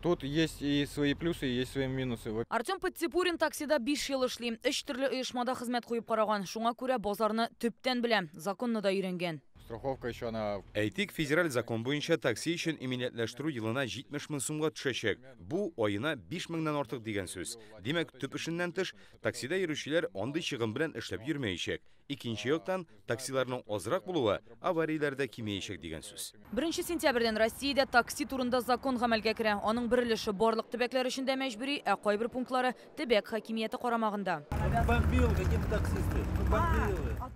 Тут есть и свои плюсы, и есть свои минусы. Артем Подтипурин таксида 5 ел эшли. 3 төрле оешмада хезмәт куеп караган. Шуңа күрә базарны төптән белә, законны да өйрәнгән. Страховка еще она... Әйтик, федераль закон буенча такси өчен иминиятләштерү елына 70 мең сумга төшәчәк. Бу аена 5 меңнән артык дигән сүз. Димәк, төп эшеннән тыш, таксида йөрүчеләр андый чыгым белән эшләп йөрмәячәк. Икенче яктан, таксиларның азрак булуы аварияләрдә кимәячәк дигән сүз. 1 сентябрьдән Россиядә такси турында закон гамәлгә керә. Аның бер өлеше барлык төбәкләр өчен дә мәҗбүри, ә кайбер пунктлары төбәк хакимияте карамагында.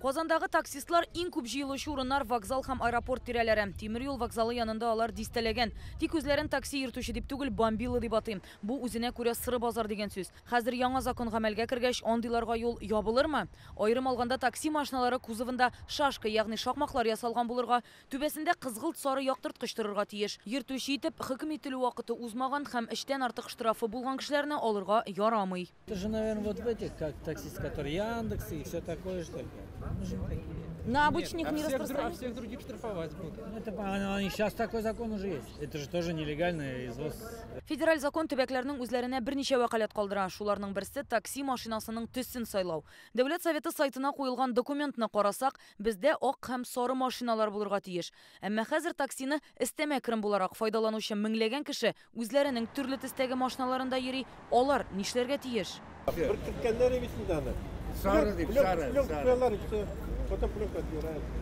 Казандагы таксистлар иң күп җыелучы урыннар вокзал һәм аэропорт тирәләре. Тимер юл вокзалы янында алар дистәләгән. Тик үзләрен такси йөртүче дип түгел, бомбила дип атыйм. Бу үзенә күрә сыры базар дигән сүз. Хәзер яңа закон гамәлгә кергәч, андыйларга юл ябылырмы? Аерым алганда такси машиналары кузовында шашка, ягъни шакмаклар ясалган булырга, түбәсендә кызгылт сары яктырткыч торырга тиеш. Йөртүче итеп хөкем ителү вакыты узмаган һәм эштән артык штрафы булган кешеләрне алырга ярамый. Это же, наверное, вот в этих, как таксист, который Яндекс и все такое, что ли? На обычных не распространяют. Всех других штрафовать будут. Сейчас такой закон уже есть. Это же тоже нелегальный извоз. Федераль закон төбәкләрнең үзләренә берничә вәкаләт калдыра. Шуларның берсе такси машинасының төсен сайлау. Дәүләт советы сайтына куелган документны карасак, бездә ак һәм сары машиналар булырга тиеш. Әмма хәзер таксины истәмә керем буларак файдаланучы меңләгән кеше үзләренең төрле төстәге машиналарында йөри. Алар нишләргә тиеш?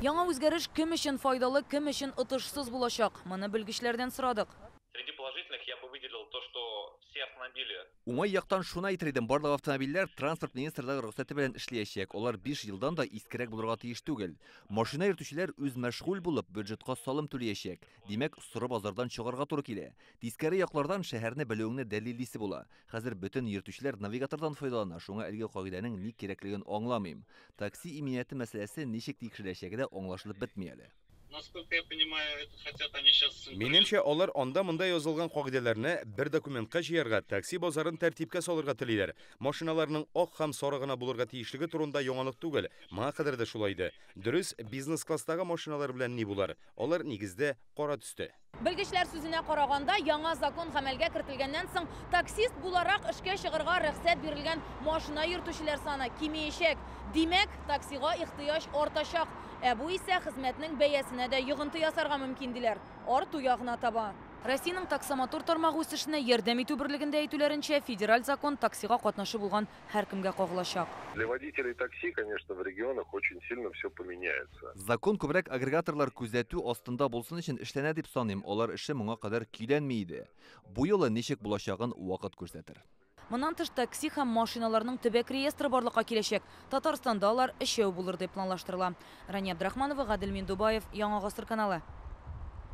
Яңа үзгәреш кем өчен файдалы, кем өчен отышсыз булачак? Моны белгечләрдән сорадык. Среди положительных я бы выделил то, что все автомобили... Уңай яктан шуны әйтер барлык автомобильләр транспорт министрлыгы рөхсәте белән эшләячәк. Алар 5 елдан да искерәк булырга тиеш түгел. Машина йөртүчеләр үз мәшгуль булып бюджетка салым түләячәк. Димәк, соры базардан чыгарга туры килә. Тискәре яклардан шәһәрне белүеңне дәлиллисе була. Хәзер бөтен йөртүчеләр навигатордан файдалана. Шуңа әлеге кагыйдәнең ни кирәклеген аңламыйм. Такси иминияте мәсьәләсе ничек тикшереләчәге дә аңлашылып бетми әле. Насколько я понимаю, это хотят они сейчас... Минемчә, алар анда-монда язылган кагыйдәләрне бер документка җыярга, такси базарын тәртипкә салырга телиләр. Машиналарның ак һәм сары гына булырга тиешлеге турында яңалык түгел. Моңа кадәр дә шулай иде. Дөрес, бизнес-класстагы машиналар белән ни булар? Алар нигездә кара төстә. Белгечләр сүзенә караганда, яңа закон гамәлгә кертелгәннән соң таксист буларак эшкә чыгарга рөхсәт бирелгән машина йөртүчеләр саны кимәячәк. Димәк, таксига ихтыяҗ артачак. Ә бу исә хезмәтнең бәясенә дә йогынты ясарга мөмкин диләр. Арту ягына таба. Россиянең таксомотор тармагы үсешенә ярдәм итү берлегендә әйтүләренчә, федераль закон таксига катнашы булган һәркемгә кагылачак. Для водителей такси, конечно, в регионах очень сильно все поменяется. Закон күбрәк агрегаторлар күзәтү астында булсын өчен эшләнә дип саныйм. Алар эше моңа кадәр көйләнми иде. Бу юлы ничек булачагын вакыт күрсәтер. Моннан тыш такси һәм машиналарның төбәк реестры барлыкка киләчәк. Татарстанда алар 3 булыр дип планлаштырыла. Рания Абдрахманова, Гадел Миндубаев, Яңа гасыр каналы.